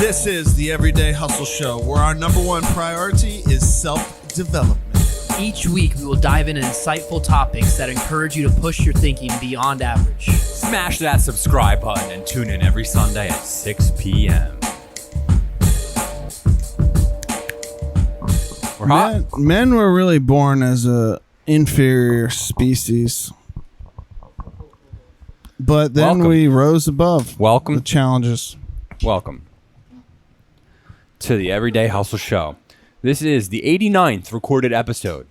This is the Everyday Hustle Show, where our number one priority is self-development. Each week, we will dive into insightful topics that encourage you to push your thinking beyond average. Smash that subscribe button and tune in every Sunday at 6 p.m. We're hot. Men were really born as a inferior species, but then Welcome. we rose above Welcome. the challenges. Welcome to the Everyday Hustle Show. This is the 89th recorded episode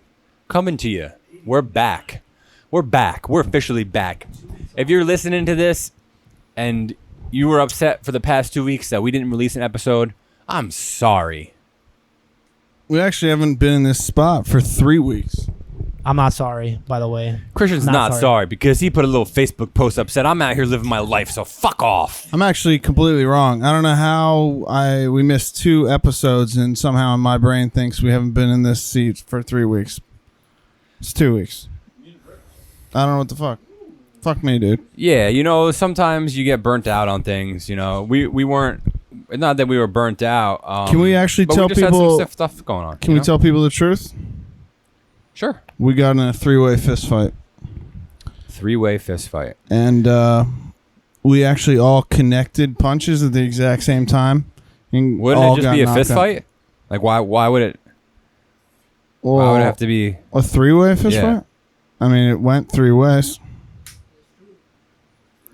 coming to you. We're back. We're back. We're officially back. If you're listening to this and you were upset for the past 2 weeks that we didn't release an episode, I'm sorry. We actually haven't been in this spot for 3 weeks. I'm not sorry, by the way. Christian's not sorry because he put a little Facebook post up, said, I'm out here living my life, so fuck off. I'm actually completely wrong. I don't know how we missed 2 episodes, and somehow my brain thinks we haven't been in this seat for 3 weeks. It's 2 weeks. I don't know what the fuck. Fuck me, dude. Yeah, you know, sometimes you get burnt out on things, you know. We weren't, not that we were burnt out. Can we actually but tell we just people? had some stuff going on. Can we tell people the truth? Sure. We got in a 3-way fist fight. 3-way fist fight. And we actually all connected punches at the exact same time. And Wouldn't all it just got be a knocked fist out. fight? Like, why would it? Why would it have to be? A 3-way fist Yeah. fight? I mean, it went 3 ways.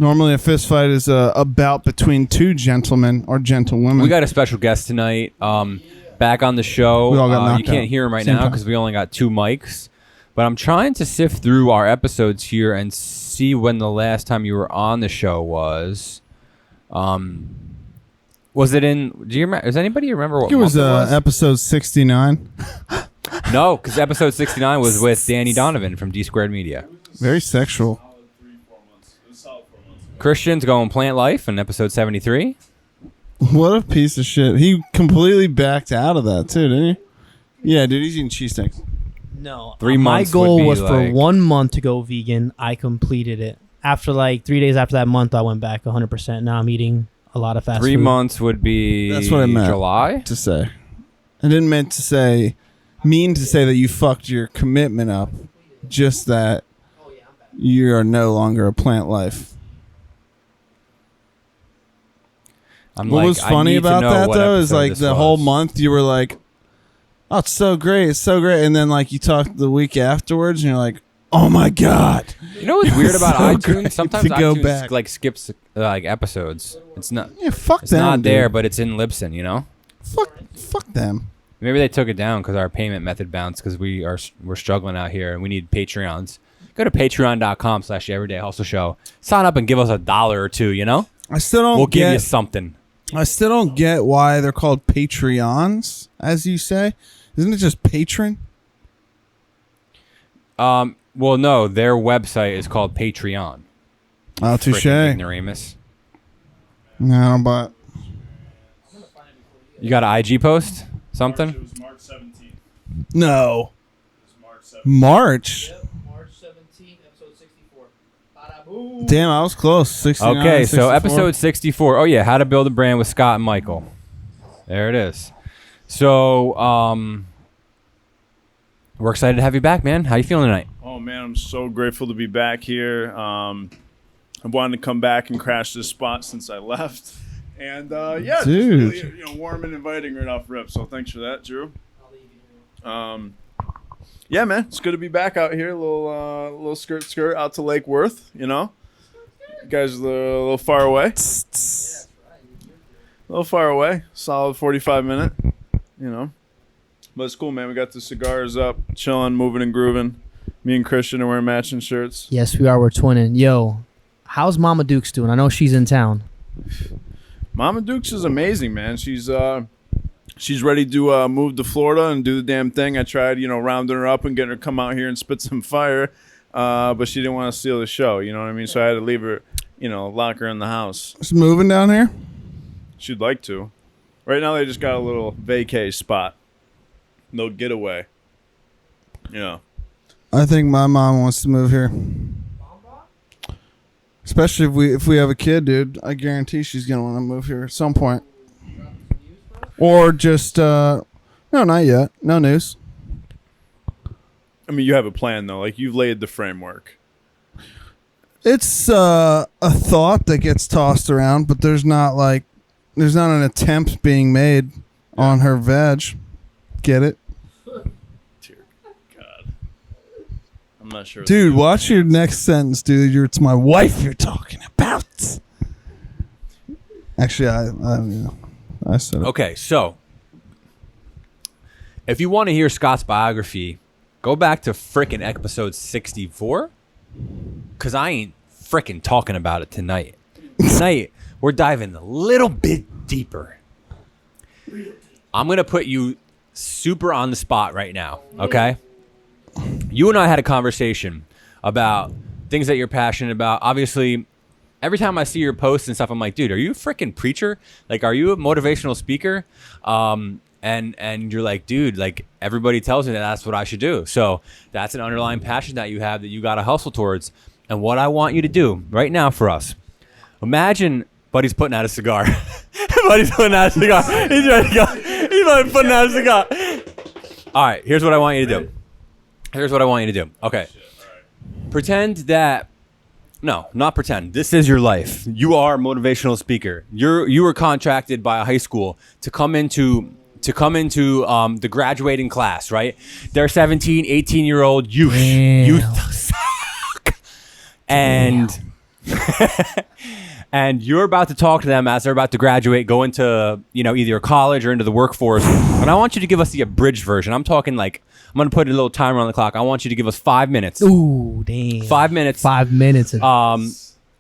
Normally, a fist fight is a bout between 2 gentlemen or gentlewomen. We got a special guest tonight. Back on the show. We all got knocked you can't out. hear him right Same now time. because we only got 2 mics. But I'm trying to sift through our episodes here and see when the last time you were on the show was. Was it in? Do you remember? Does anybody remember what it was, month it was? episode 69. No, because episode 69 was with Danny Donovan from D Squared Media. Very sexual. Christian's going plant life in episode 73. What a piece of shit. He completely backed out of that, too, didn't he? Yeah, dude, he's eating cheese sticks. No. 3 months My goal would be was for like- 1 month to go vegan. I completed it. After like 3 days after that month, I went back 100%. Now I'm eating a lot of fast 3 food. months would be That's what I meant. July. To say. I didn't mean to say that you fucked your commitment up. Just that you are no longer a plant life. I'm What like, was I funny need to about know that, what though, is episode like this the whole was. month you were like, oh, it's so great. It's so great. And then, like, you talk the week afterwards and you're like, oh, my God. You know what's weird about So iTunes? great Sometimes to go iTunes back. like skips like episodes. It's not. Yeah, fuck It's them. not there, dude. but it's in Libsyn. You know. Fuck them. Maybe they took it down because our payment method bounced because we're struggling out here and we need Patreons. Go to patreon.com/Everyday Hustle Show. Sign up and give us $1 or $2. You know, I still don't we'll get. give you something. I still don't get why they're called Patreons, as you say. Isn't it just patron? Well, no, their website is called Patreon. Oh, touche. Frickin' No, ignoramus. I don't buy it. You got an IG post? Something? It was March 17th. No. It was March 17th. March? March 17th, episode 64. Damn, I was close. 69, Okay, so 64. episode 64. Oh, yeah, How to Build a Brand with Scott and Michael. There it is. So, we're excited to have you back, man. How you feeling tonight? Oh man, I'm so grateful to be back here. I've wanted to come back and crash this spot since I left, and yeah, Dude. just really, warm and inviting right off rip. So thanks for that, Drew. Yeah, man, it's good to be back out here. Little skirt out to Lake Worth. You know, you guys are a little far away. A little far away. Solid 45-minute. You know. But it's cool, man. We got the cigars up, chilling, moving and grooving. Me and Christian are wearing matching shirts. Yes, we are. We're twinning. Yo, how's Mama Dukes doing? I know she's in town. Mama Dukes is amazing, man. She's ready to move to Florida and do the damn thing. I tried, rounding her up and getting her to come out here and spit some fire, but she didn't want to steal the show. You know what I mean? So I had to leave her, lock her in the house. It's moving down here? She'd like to. Right now they just got a little vacay spot. No getaway. I think my mom wants to move here. Especially if we have a kid, dude. I guarantee she's gonna want to move here at some point. Or just no, not yet. No news. I mean, you have a plan though. Like you've laid the framework. It's a thought that gets tossed around, but there's not an attempt being made on her veg. Get it? Dear God. I'm not sure. Dude, watch your next sentence, dude. It's my wife you're talking about. Actually, I said it. Okay, so if you want to hear Scott's biography, go back to frickin' episode 64, because I ain't frickin' talking about it tonight. Tonight, we're diving a little bit deeper. I'm going to put you super on the spot right now, okay? You and I had a conversation about things that you're passionate about. Obviously, every time I see your posts and stuff, I'm like, dude, are you a freaking preacher? Like, are you a motivational speaker? And you're like, dude, like everybody tells me that that's what I should do. So that's an underlying passion that you have that you got to hustle towards. And what I want you to do right now for us, imagine Buddy's putting out a cigar. Buddy's putting out a cigar. He's ready to go. He's putting out a cigar. All right, here's what I want you to do. Okay. Pretend that. No, not pretend. This is your life. You are a motivational speaker. You were contracted by a high school to come into the graduating class, right? They're 17, 18-year-old youth. Damn. Youth suck. And and you're about to talk to them as they're about to graduate, go into, either a college or into the workforce. And I want you to give us the abridged version. I'm talking like, I'm going to put a little timer on the clock. I want you to give us 5 minutes. Ooh, damn. 5 minutes. 5 minutes.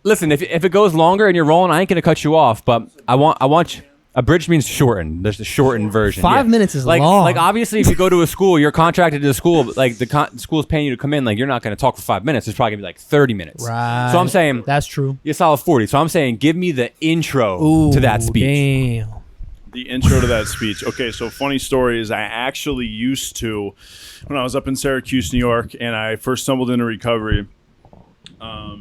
Listen, if it goes longer and you're rolling, I ain't gonna cut you off. But I want you. Abridged means shortened. There's the shortened version. 5 minutes is like long. Like obviously, if you go to a school, you're contracted to the school. Like the school's paying you to come in. Like you're not gonna talk for 5 minutes. It's probably gonna be like 30 minutes. Right. So I'm saying that's true. You're solid 40. So I'm saying give me the intro Ooh, to that speech. Damn. The intro to that speech. Okay, so funny story is I actually used to, when I was up in Syracuse, New York, and I first stumbled into recovery, I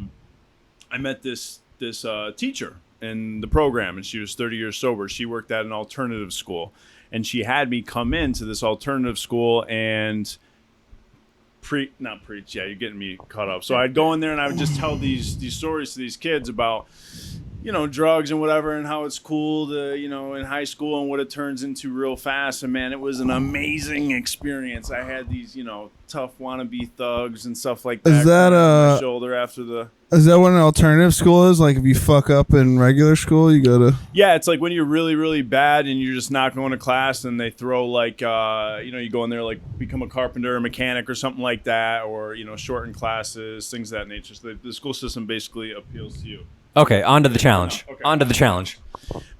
met this teacher in the program, and she was 30 years sober. She worked at an alternative school, and she had me come into this alternative school and not preach. Yeah, you're getting me caught up. So I'd go in there and I would just tell these stories to these kids about, drugs and whatever, and how it's cool to, in high school and what it turns into real fast. And man, it was an amazing experience. I had these, tough wannabe thugs and stuff like that. Is that on my shoulder after the? Is that what an alternative school is? Like if you fuck up in regular school, you go to? Yeah, it's like when you're really, really bad and you're just not going to class, and they throw like, you go in there like become a carpenter, or mechanic, or something like that, or shorten classes, things of that nature. So the school system basically appeals to you. Okay, on to the challenge. Okay. On to the challenge.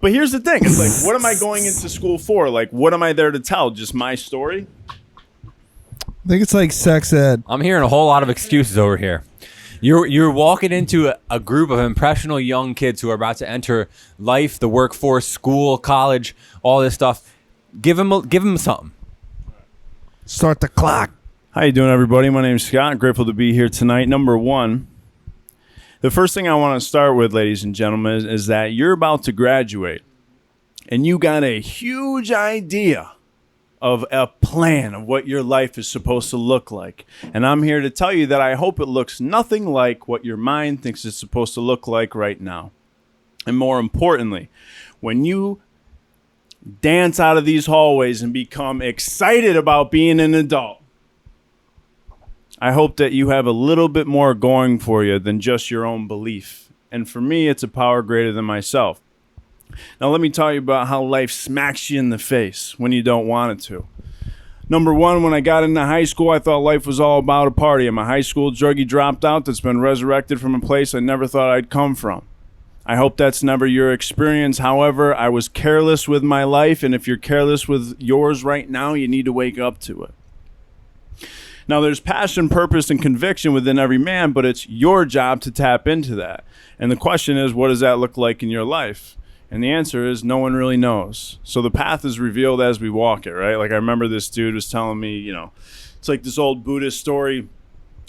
But here's the thing: it's like, what am I going into school for? Like, what am I there to tell? Just my story? I think it's like sex ed. I'm hearing a whole lot of excuses over here. You're walking into a group of impressionable young kids who are about to enter life, the workforce, school, college, all this stuff. Give them something. Start the clock. How you doing, everybody? My name's Scott. Grateful to be here tonight. Number one, the first thing I want to start with, ladies and gentlemen, is that you're about to graduate, and you got a huge idea of a plan of what your life is supposed to look like. And I'm here to tell you that I hope it looks nothing like what your mind thinks it's supposed to look like right now. And more importantly, when you dance out of these hallways and become excited about being an adult, I hope that you have a little bit more going for you than just your own belief. And for me, it's a power greater than myself. Now, let me tell you about how life smacks you in the face when you don't want it to. Number one, when I got into high school, I thought life was all about a party. I'm a high school druggie dropped out that's been resurrected from a place I never thought I'd come from. I hope that's never your experience. However, I was careless with my life, and if you're careless with yours right now, you need to wake up to it. Now, there's passion, purpose, and conviction within every man, but it's your job to tap into that. And the question is, what does that look like in your life? And the answer is no one really knows. So the path is revealed as we walk it, right? Like I remember this dude was telling me, it's like this old Buddhist story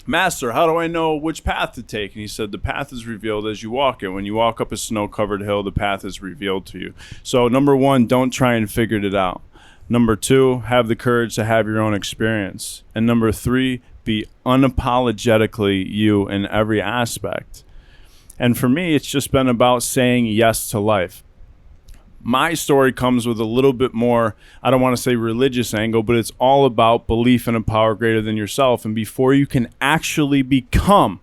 Master, how do I know which path to take? And he said, the path is revealed as you walk it. When you walk up a snow-covered hill, the path is revealed to you. So number one, don't try and figure it out. Number two, have the courage to have your own experience. And number three, be unapologetically you in every aspect. And for me, it's just been about saying yes to life. My story comes with a little bit more, I don't want to say religious angle, but it's all about belief in a power greater than yourself. And before you can actually become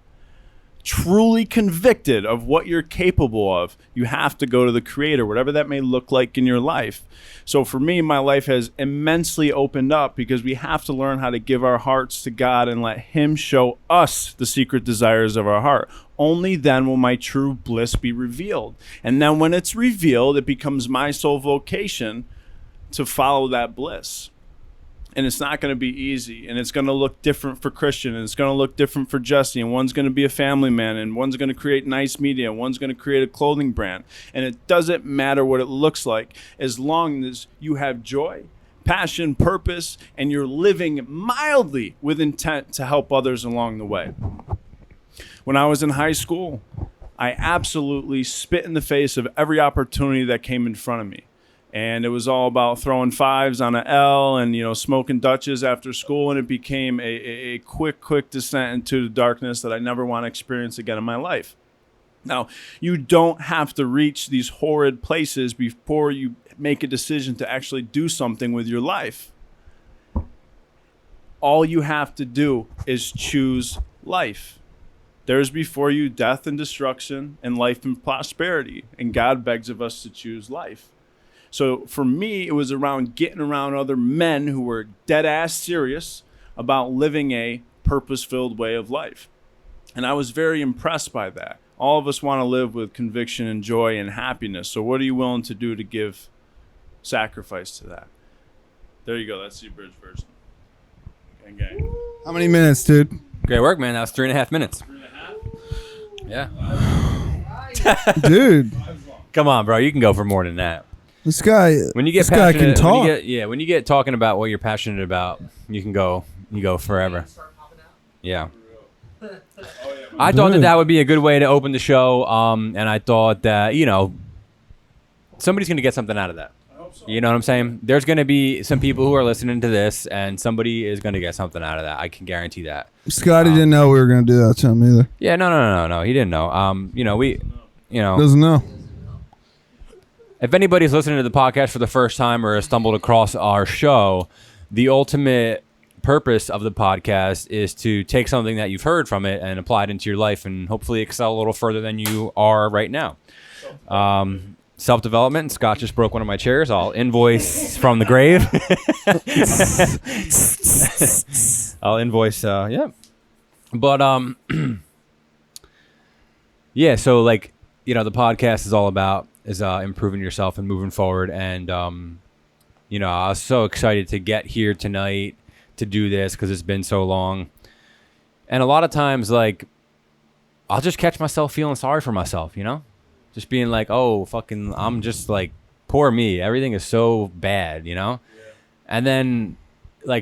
truly convicted of what you're capable of, you have to go to the Creator, whatever that may look like in your life. So for me, my life has immensely opened up because we have to learn how to give our hearts to God and let Him show us the secret desires of our heart. Only then will my true bliss be revealed. And then when it's revealed, it becomes my sole vocation to follow that bliss. And it's not going to be easy, and it's going to look different for Christian, and it's going to look different for Jesse, and one's going to be a family man, and one's going to create nice media, and one's going to create a clothing brand. And it doesn't matter what it looks like, as long as you have joy, passion, purpose, and you're living mildly with intent to help others along the way. When I was in high school, I absolutely spit in the face of every opportunity that came in front of me. And it was all about throwing fives on an L and, smoking Dutches after school. And it became a quick descent into the darkness that I never want to experience again in my life. Now, you don't have to reach these horrid places before you make a decision to actually do something with your life. All you have to do is choose life. There's before you death and destruction and life and prosperity. And God begs of us to choose life. So for me, it was around getting around other men who were dead ass serious about living a purpose-filled way of life. And I was very impressed by that. All of us want to live with conviction and joy and happiness. So what are you willing to do to give sacrifice to that? There you go. That's the abridged version. Gang. How many minutes, dude? Great work, man. That was 3.5 minutes. 3.5? Yeah. Dude, Come on, bro. You can go for more than that. this guy, When you get this guy can passionate, talk. when you get talking about what you're passionate about, you go forever. Yeah. I thought that would be a good way to open the show, and I thought that somebody's gonna get something out of that. You know what I'm saying? There's gonna be some people who are listening to this, and somebody is gonna get something out of that. I can guarantee that. Scotty didn't know we were going to do that to him either. Yeah, no. He didn't know. Doesn't know. If anybody's listening to the podcast for the first time or has stumbled across our show, the ultimate purpose of the podcast is to take something that you've heard from it and apply it into your life and hopefully excel a little further than you are right now. Self-development. Scott just broke one of my chairs. I'll invoice from the grave. I'll invoice, yeah. But, yeah, so the podcast is all about improving yourself and moving forward. And, I was so excited to get here tonight to do this because it's been so long. And a lot of times, I'll just catch myself feeling sorry for myself, Just being like, oh, fucking, I'm just poor me. Everything is so bad, Yeah. And then,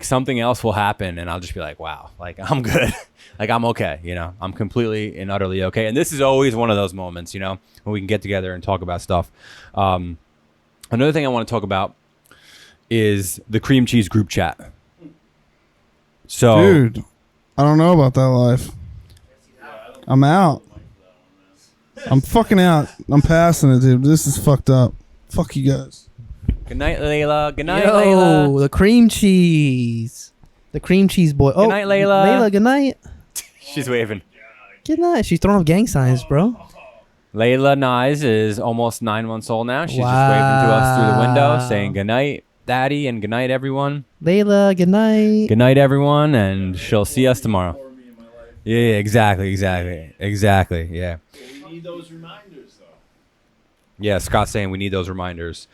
something else will happen and I'll just be like, wow, I'm good. I'm okay, I'm completely and utterly okay. And this is always one of those moments, when we can get together and talk about stuff. Another thing I want to talk about is the cream cheese group chat. So, Dude, I don't know about that life. I'm out. I'm fucking out. I'm passing it, dude. This is fucked up. Fuck you guys. good night, Layla. Good night, Yo, Layla. the cream cheese. The cream cheese boy. Oh, Good night, Layla. Layla, good night. She's waving. Good night. She's throwing up gang signs, bro. Layla Nyes is almost 9 months old now. She's just waving to us through the window, saying good night, Daddy, and good night, everyone. Layla, good night. Good night, everyone, and she'll see us tomorrow. Yeah, exactly. Yeah. We need those reminders, though. Yeah, Scott's saying we need those reminders.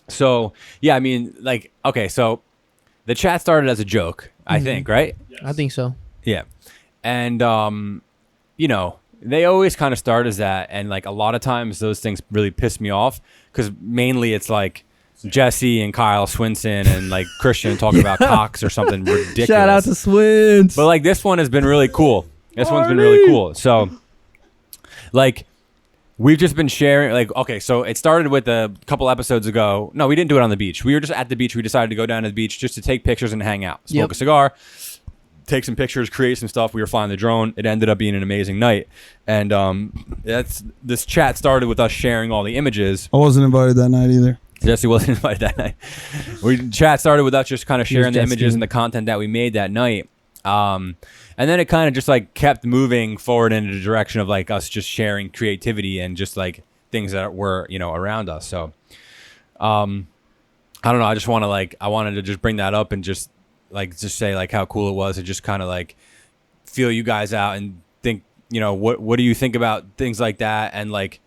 So, yeah, I mean, okay, so the chat started as a joke, I think, right? Yes. I think so. Yeah. And, they always kind of start as that. And, a lot of times those things really piss me off because mainly it's Jesse and Kyle Swinson and like Christian talking about cocks or something ridiculous. Shout out to Swins. But like this one has been really cool. This one's been really cool. So like we've just been sharing, like, okay, so it started with a couple episodes ago. No, we didn't do it on the beach. We were just at the beach. We decided to go down to the beach just to take pictures and hang out, smoke a cigar, take some pictures, create some stuff. We were flying the drone. It ended up being an amazing night. And this chat started with us sharing all the images. I wasn't invited that night either. Jesse wasn't invited that night. Chat started with us just kind of sharing the images and the content that we made that night. And then it kind of just like kept moving forward in the direction of like us just sharing creativity and just like things that were, you know, around us. So, I don't know. I just want to like, I wanted to just bring that up and just say like how cool it was to just kind of like feel you guys out and think, you know, what do you think about things like that? And like,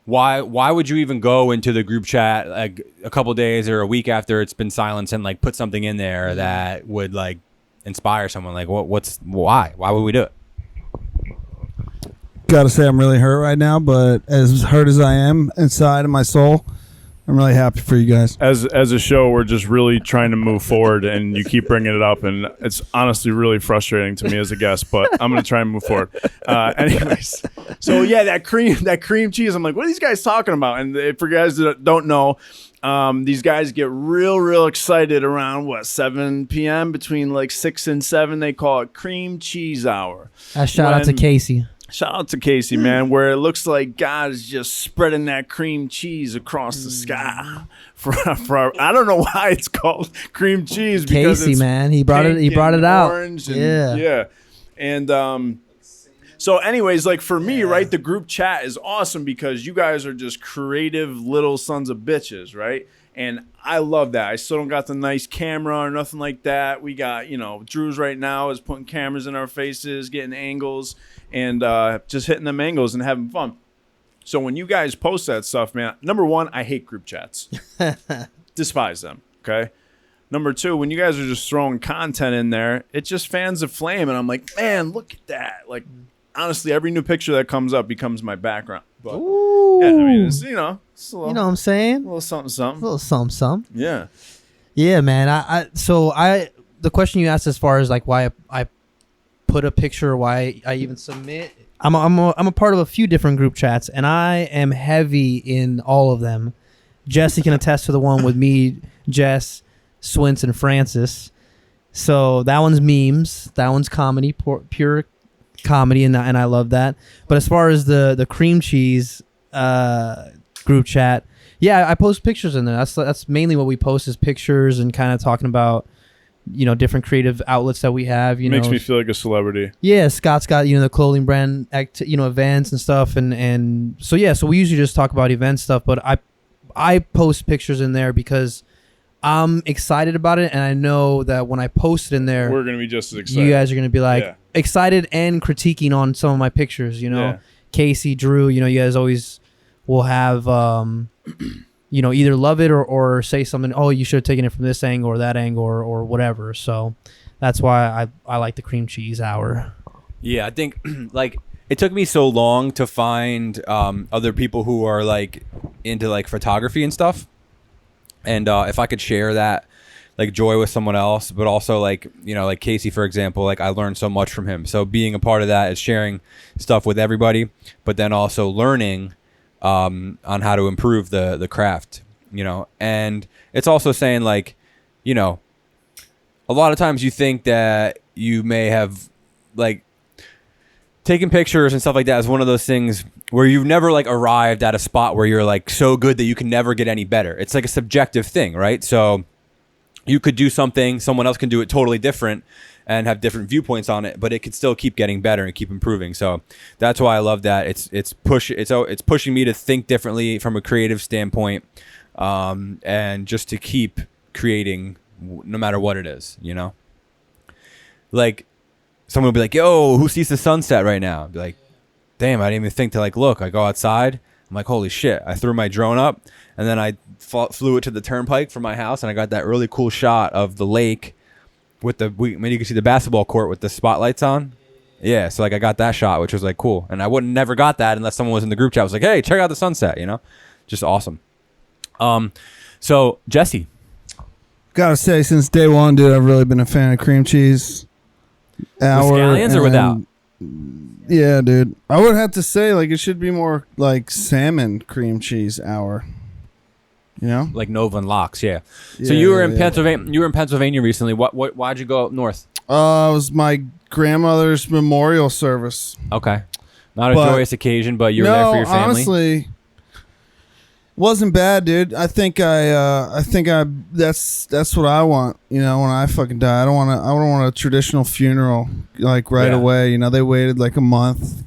why would you even go into the group chat like a couple days or a week after it's been silenced and like put something in there that would like inspire someone? Like why would we do it? Gotta say I'm really hurt right now, but as hurt as I am inside of my soul, I'm really happy for you guys. As a show, we're just really trying to move forward, and you keep bringing it up, and it's honestly really frustrating to me as a guest. But I'm gonna try and move forward. Anyways, so yeah, that cream cheese. I'm like, what are these guys talking about? And for guys that don't know, these guys get real excited around 7 p.m. between like 6 and 7. They call it cream cheese hour. Shout out to Casey. Shout out to Casey, man, where it looks like God is just spreading that cream cheese across the sky. For I don't know why it's called cream cheese. Because Casey, it's man, he brought it out. Orange and, yeah. And so anyways, like for me, right, the group chat is awesome because you guys are just creative little sons of bitches, right? And I love that. I still don't got the nice camera or nothing like that. We got, you know, Drew's right now is putting cameras in our faces, getting angles, and just hitting them angles and having fun. So when you guys post that stuff, man, number one, I hate group chats. Despise them, okay? Number two, when you guys are just throwing content in there, it just fans the flame. And I'm like, man, look at that. Like, honestly, every new picture that comes up becomes my background. But, yeah, I mean, it's, you know, it's a little, you know what I'm saying? A little something. A little something. Yeah. Yeah, man. The question you asked as far as like why I put a picture, why I even submit. I'm a part of a few different group chats, and I am heavy in all of them. Jesse can attest to the one with me, Jess, Swince, and Francis. So that one's memes. That one's comedy, pure comedy, and I love that. But as far as the cream cheese group chat, yeah, I post pictures in there. That's mainly what we post is pictures and kind of talking about, you know, different creative outlets that we have. You Makes know, me feel like a celebrity. yeah, Scott's got, you know, the clothing brand events and stuff, and so yeah, so we usually just talk about event stuff, but I post pictures in there because I'm excited about it, and I know that when I post it in there, we're gonna be just as excited. you guys are gonna be like excited and critiquing on some of my pictures. You know, Casey, Drew, you know, you guys always will have you know, either love it or say something, oh, you should have taken it from this angle or that angle or whatever. So that's why I like the cream cheese hour. Yeah, I think like it took me so long to find other people who are like into like photography and stuff. And if I could share that like joy with someone else, but also like, you know, like Casey, for example, like I learned so much from him. So being a part of that is sharing stuff with everybody, but then also learning on how to improve the craft, you know. And it's also saying like, you know, a lot of times you think that you may have like taking pictures and stuff like that is one of those things where you've never like arrived at a spot where you're like so good that you can never get any better. It's like a subjective thing, right? So you could do something, someone else can do it totally different and have different viewpoints on it, but it could still keep getting better and keep improving. So that's why I love that. It's pushing me to think differently from a creative standpoint, and just to keep creating no matter what it is, you know. Like someone will be like, "Yo, who sees the sunset right now?" I'd be like, "Damn, I didn't even think to like look." I go outside. I'm like, "Holy shit!" I threw my drone up, and then I flew it to the turnpike from my house, and I got that really cool shot of the lake. With you can see the basketball court with the spotlights on. Yeah, so like I got that shot, which was like cool. And I wouldn't never got that unless someone was in the group chat. I was like, hey, check out the sunset, you know? Just awesome. So Jesse, Gotta say, since day one, dude, I've really been a fan of cream cheese. with scallions or without? Yeah, dude. I would have to say, like, it should be more like salmon cream cheese hour. You know? Like Nova and Locks, yeah. Yeah, So you were in yeah. Pennsylvania. You were in Pennsylvania recently. Why'd you go up north? It was my grandmother's memorial service. Okay, not a But- joyous occasion, but you were there for your family. Honestly, wasn't bad, dude. I think that's what I want. You know, when I fucking die, I don't want a traditional funeral like right Yeah. away. You know, they waited like a month.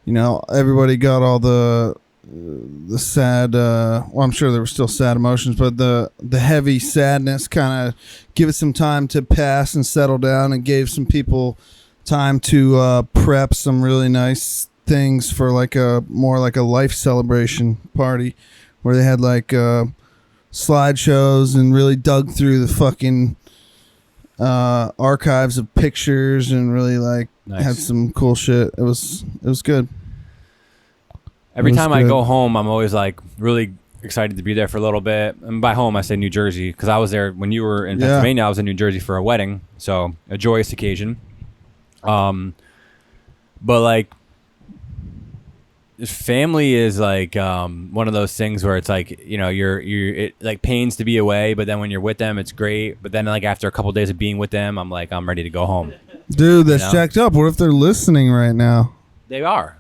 You know, everybody got all the sad. Well, I'm sure there were still sad emotions, but the heavy sadness kind of give it some time to pass and settle down, and gave some people time to prep some really nice things for like a more like a life celebration party, where they had like slideshows and really dug through the fucking archives of pictures and really like Nice. had some cool shit. It was good. Every It was time I good. go home, I'm always like really excited to be there for a little bit. And by home, I say New Jersey because I was there when you were in Yeah. Pennsylvania. I was in New Jersey for a wedding, so a joyous occasion. But like, family is like one of those things where it's like, you know, it like pains to be away, but then when you're with them, it's great. But then like after a couple days of being with them, I'm like, I'm ready to go home. Dude, that's You know? jacked up. What if they're listening right now? They are.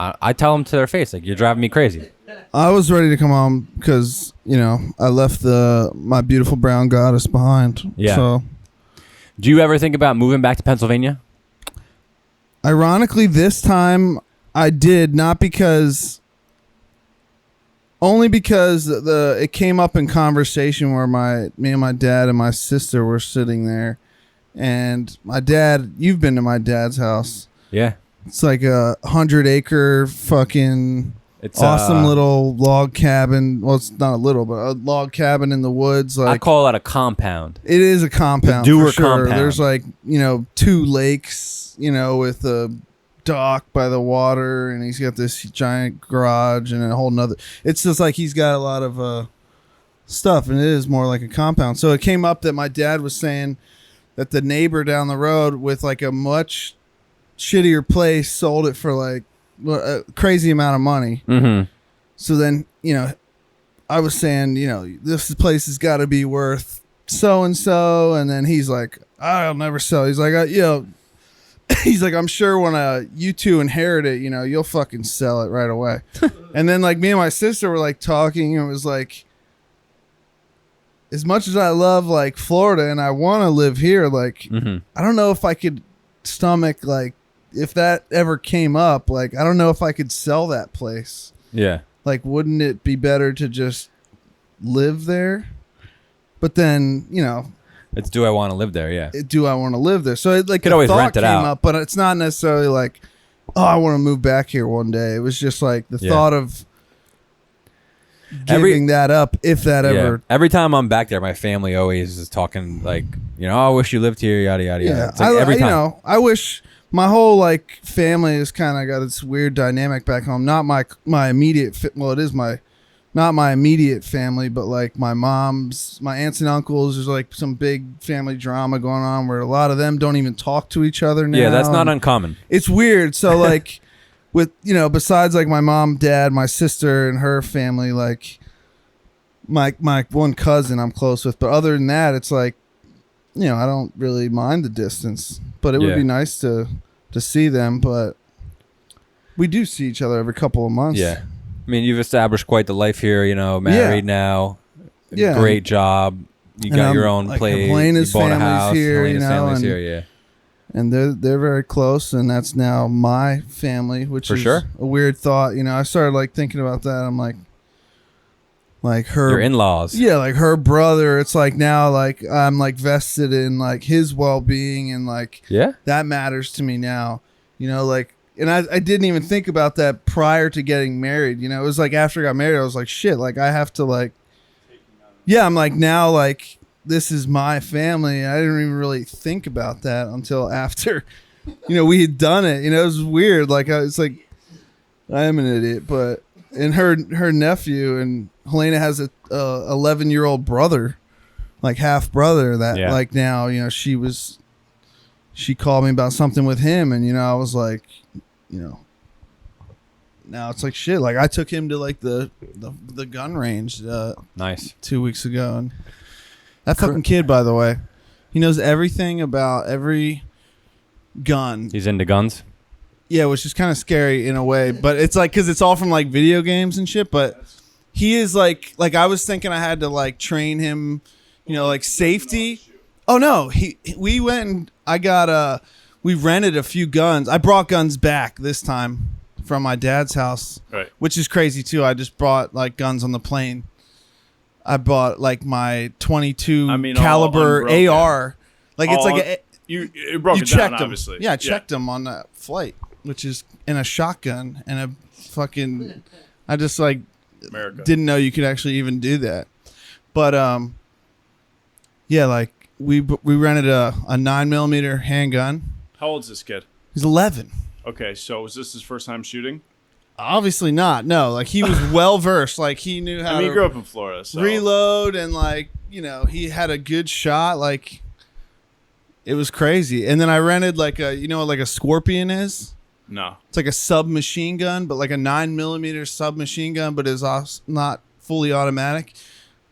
I tell them to their face, like, you're driving me crazy. I was ready to come home because, you know, I left my beautiful brown goddess behind. Yeah. So, Do you ever think about moving back to Pennsylvania? ironically, this time I did, only because it came up in conversation where me and my dad and my sister were sitting there, and my dad. You've been to my dad's house. Yeah. It's like a 100-acre fucking It's awesome little log cabin. Well, it's not a little, but a log cabin in the woods. I Like, call it a compound. it is a compound. The Dewar for sure. compound. There's like, you know, 2 lakes, you know, with a dock by the water, and he's got this giant garage and a whole nother. It's just like he's got a lot of stuff, and it is more like a compound. So it came up that my dad was saying that the neighbor down the road with like a much shittier place sold it for like a crazy amount of money. Mm-hmm. So then, you know, I was saying, you know, this place has got to be worth so and so, and then he's like, I'll never sell. He's like, you know, he's like, I'm sure when you two inherit it, you know, you'll fucking sell it right away. And then like me and my sister were like talking, and it was like, as much as I love like Florida and I want to live here, like Mm-hmm. I don't know if I could stomach like if that ever came up. Like I don't know if I could sell that place. Yeah. Like, wouldn't it be better to just live there? But then, you know, It's do I want to live there? Yeah. do I want to live there? So it, like, Could the always thought rent it came out. up, but it's not necessarily like, oh, I want to move back here one day. It was just like the Yeah. thought of Every- giving that up if that Yeah. ever. Every time I'm back there, my family always is talking like, you know, I wish you lived here, yada yada yada. Yeah, It's like every you time. know, I wish my whole like family has kind of got this weird dynamic back home. Not my immediate. Well, it is not my immediate family, but like my mom's, my aunts and uncles. There's like some big family drama going on where a lot of them don't even talk to each other now. Yeah, that's not and uncommon. it's weird. So like, with, you know, besides like my mom, dad, my sister, and her family, like my one cousin I'm close with, but other than that, it's like, you know, I don't really mind the distance, but it Yeah. would be nice to see them. But we do see each other every couple of months. Yeah. I mean, you've established quite the life here, you know, married now. Yeah. Great job. You And got your I'm, own like, place. Helena's You bought a family's house. here, Helena's you know, family's and- here, yeah. and they're very close, and that's now my family, which For is sure. a weird thought. You know, I started like thinking about that. I'm like her Your in-laws. Yeah, like her brother. It's like now, like I'm like vested in like his well-being, and like Yeah? that matters to me now. You know, like, and I didn't even think about that prior to getting married. You know, it was like after I got married, I was like, shit, like I have to like, yeah, I'm like now like this is my family. I didn't even really think about that until after, you know, we had done it. You know, it was weird. Like it's like I am an idiot, but and her nephew, and Helena has a 11-year-old brother, like half brother. That Yeah. like now she called me about something with him, and I was like, now it's like shit. Like I took him to like the gun range Nice. 2 weeks ago, and that fucking kid, by the way, he knows everything about every gun. He's into guns. Yeah, which is kind of scary in a way, but it's like because it's all from like video games and shit. But he is like I was thinking I had to like train him, like safety. Oh no, we went and we rented a few guns. I brought guns back this time from my dad's house, Right. which is crazy too. I just brought like guns on the plane. I bought like my 22 all caliber unbroken. AR. Like it's All like You broke you it down, checked them. obviously. Yeah, I checked them on that flight, which is in a shotgun and a fucking. I just like America. didn't know you could actually even do that, but yeah, like we rented a 9mm handgun. How old's this kid? He's 11. Okay, so was this his first time shooting? Obviously not. No, like he was well versed. Like he knew how I mean, to he grew up in Florida, so reload and like he had a good shot. Like it was crazy. And then I rented like what a Scorpion is. no. It's like a submachine gun, but like a 9mm submachine gun, but it's not fully automatic.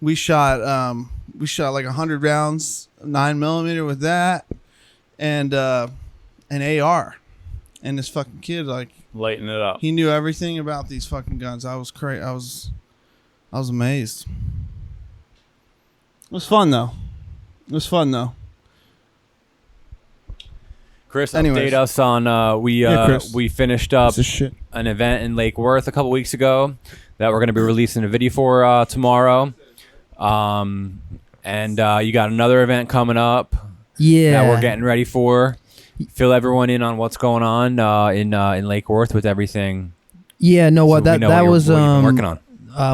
We shot like 100 rounds 9mm with that, and an AR. And this fucking kid, like Lighten it up. he knew everything about these fucking guns. I was crazy. I was amazed. It was fun though. Chris, Anyways. update us on Chris. we finised up This shit. an event in Lake Worth a couple weeks ago that we're going to be releasing a video for tomorrow. And you got another event coming up Yeah. that we're getting ready for. Fill everyone in on what's going on in Lake Worth with everything. Yeah, no, what So we that know that what was you've been working on.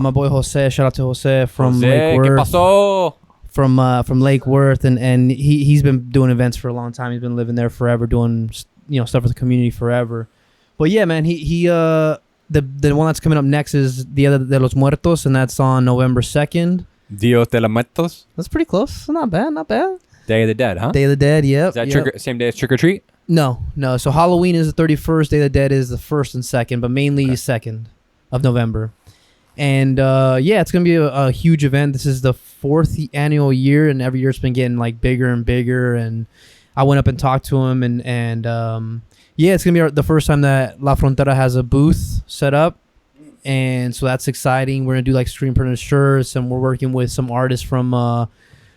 my boy Jose. Shout out to Jose from Jose, Lake ¿qué Worth. pasó? From Lake Worth, and he's been doing events for a long time. He's been living there forever, doing stuff for the community forever. But yeah, man, he the one that's coming up next is Dia de los Muertos, and that's on November 2nd. Dia de los Muertos? That's pretty close. Not bad. Day of the Dead, huh? Day of the Dead. Yep. Is that yep. same day as Trick or Treat? No. So Halloween is the 31st. Day of the Dead is the 1st and 2nd, but mainly 2nd of November. And yeah, it's gonna be a huge event. This is the 4th annual year, and every year it's been getting like bigger and bigger. And I went up and talked to him, and yeah, it's gonna be the first time that La Frontera has a booth set up, and so that's exciting. We're gonna do like screen printed shirts, and we're working with some artists from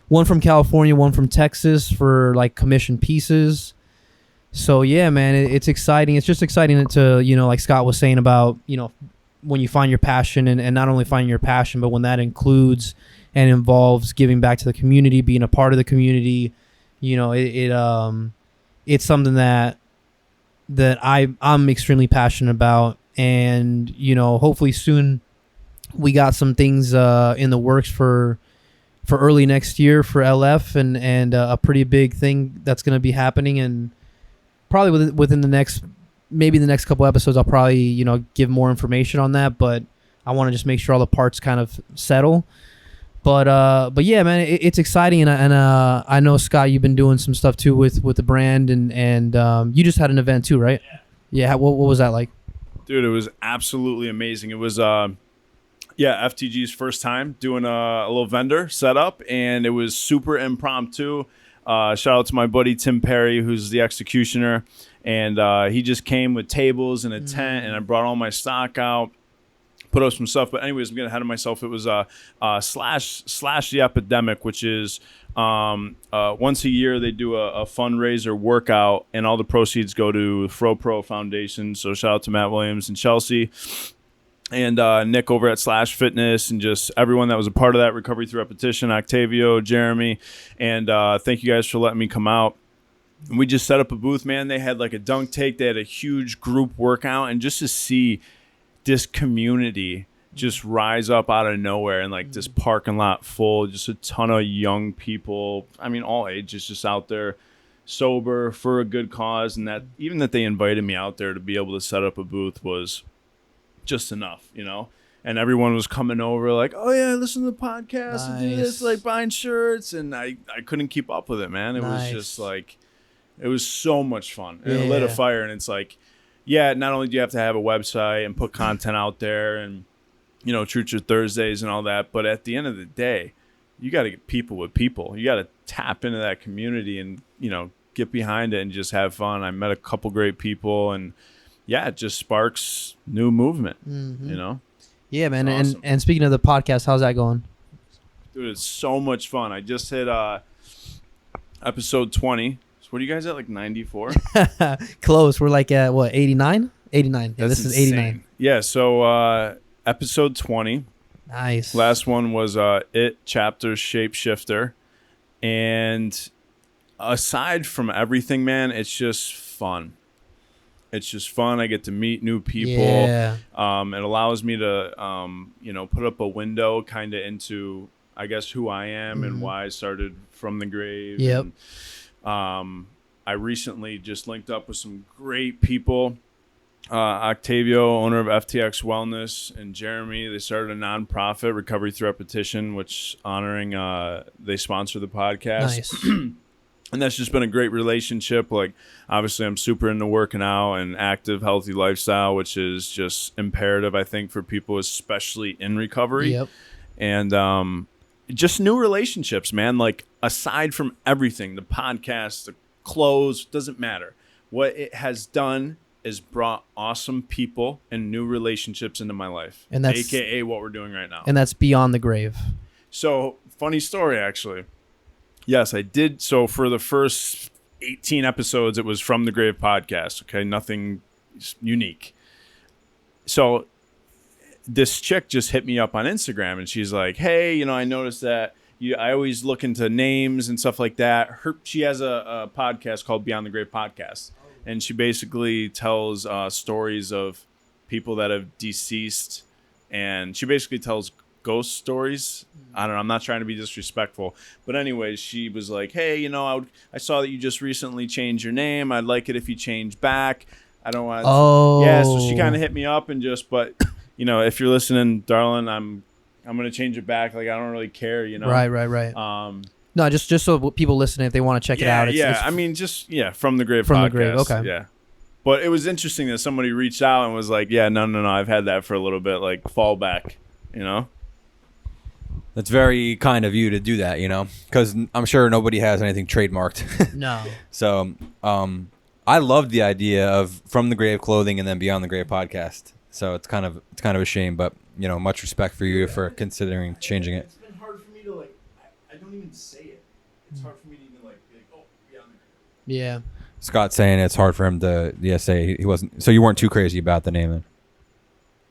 one from California, one from Texas for like commissioned pieces. So yeah, man, it's exciting. It's just exciting to like Scott was saying about when you find your passion, and not only finding your passion, but when that includes and involves giving back to the community, being a part of the community, it's something that I'm extremely passionate about. And hopefully soon we got some things in the works for early next year for LF, and a pretty big thing that's going to be happening, and probably within the next couple episodes I'll probably give more information on that, but I want to just make sure all the parts kind of settle. But yeah, man, it's exciting, and I know, Scott, you've been doing some stuff too with the brand, and you just had an event too, right? Yeah. What was that like? Dude, it was absolutely amazing. It was FTG's first time doing a little vendor setup, and it was super impromptu. Shout out to my buddy Tim Perry, who's the executioner, and he just came with tables and a tent, and I brought all my stock out, put up some stuff. But anyways, I'm getting ahead of myself. It was Slash the Epidemic, which is once a year they do a fundraiser workout, and all the proceeds go to Fro Pro Foundation. So shout out to Matt Williams and Chelsea and Nick over at Slash Fitness, and just everyone that was a part of that, Recovery Through Repetition, Octavio, Jeremy, and thank you guys for letting me come out. And we just set up a booth, man. They had like a dunk take. They had a huge group workout, and just to see this community just rise up out of nowhere, and like this parking lot full, just a ton of young people. I mean, all ages, just out there sober for a good cause. And that even that they invited me out there to be able to set up a booth was just enough, you know. And everyone was coming over like, oh yeah, listen to the podcast and do this, Nice. like buying shirts, and I couldn't keep up with it, man. It Nice. was just like, it was so much fun. And it lit a Yeah. fire, and it's like, yeah, not only do you have to have a website and put content out there and, you know, Truth or Thursdays and all that, but at the end of the day, you got to get people with people. You got to tap into that community and, you know, get behind it and just have fun. I met a couple great people, and yeah, it just sparks new movement, Mhm. you know? Yeah, man. It's awesome. And speaking of the podcast, how's that going? Dude, it's so much fun. I just hit episode 20. So what are you guys at, like 94? Close. We're like at what, 89? 89. Yeah, this is 89. Yeah, so episode 20. Nice. Last one was It Chapter Shapeshifter. And aside from everything, man, it's just fun. It's just fun. I get to meet new people. Yeah. It allows me to, you know, put up a window kind of into, I guess, who I am and why I started From the Grave. Yep. And, I recently just linked up with some great people. Octavio, owner of FTX Wellness, and Jeremy, they started a nonprofit, Recovery Through Repetition, which honoring, they sponsor the podcast. Nice. And that's just been a great relationship. Like, obviously, I'm super into working out and active, healthy lifestyle, which is just imperative, I think, for people, especially in recovery. Yep. And just new relationships, man. Like, aside from everything, the podcast, the clothes, doesn't matter. What it has done is brought awesome people and new relationships into my life, And that's- AKA what we're doing right now. And that's Beyond the Grave. So, funny story, actually. Yes, I did. So, for the first 18 episodes, it was From the Grave podcast. Okay, nothing unique. So, this chick just hit me up on Instagram, and she's like, hey, you know, I noticed that I always look into names and stuff like that. She has a podcast called Beyond the Grave Podcast, and she basically tells stories of people that have deceased, and she basically tells ghost stories. I don't know. I'm not trying to be disrespectful, but anyways, she was like, "Hey, you know, I saw that you just recently changed your name. I'd like it if you change back. I don't want." Oh. Yeah. So she kind of hit me up and just, but you know, if you're listening, darling, I'm gonna change it back. Like, I don't really care. You know. Right. No, just so people listening, if they want to check it out. It's I mean, just From the Grave From podcast. the Grave, okay. Yeah. But it was interesting that somebody reached out and was like, "Yeah, no, I've had that for a little bit, like fallback." You know. That's very kind of you to do that, you know, because I'm sure nobody has anything trademarked. no. So I love the idea of From the Grave clothing and then Beyond the Grave podcast. So it's kind of a shame, but you know, much respect for you for considering changing it. It's been hard for me to like. I don't even say it. It's hard for me to even like be like, "Oh, Beyond the Grave." Yeah. Scott's saying it's hard for him to say he wasn't. So you weren't too crazy about the name then.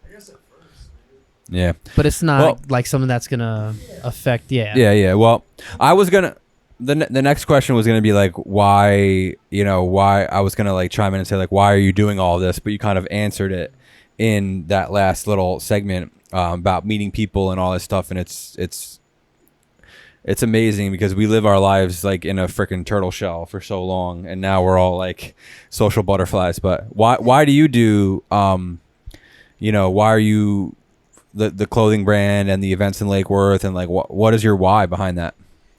I guess at first. Yeah. But it's not Well- like something that's going to affect. Yeah. Yeah. Well, I was gonna. The next question was gonna be like, why I was gonna like chime in and say like, why are you doing all this? But you kind of answered it in that last little segment about meeting people and all this stuff, and it's amazing because we live our lives like in a freaking turtle shell for so long, and now we're all like social butterflies. But why do you do why are you the clothing brand and the events in Lake Worth, and like what is your why behind that?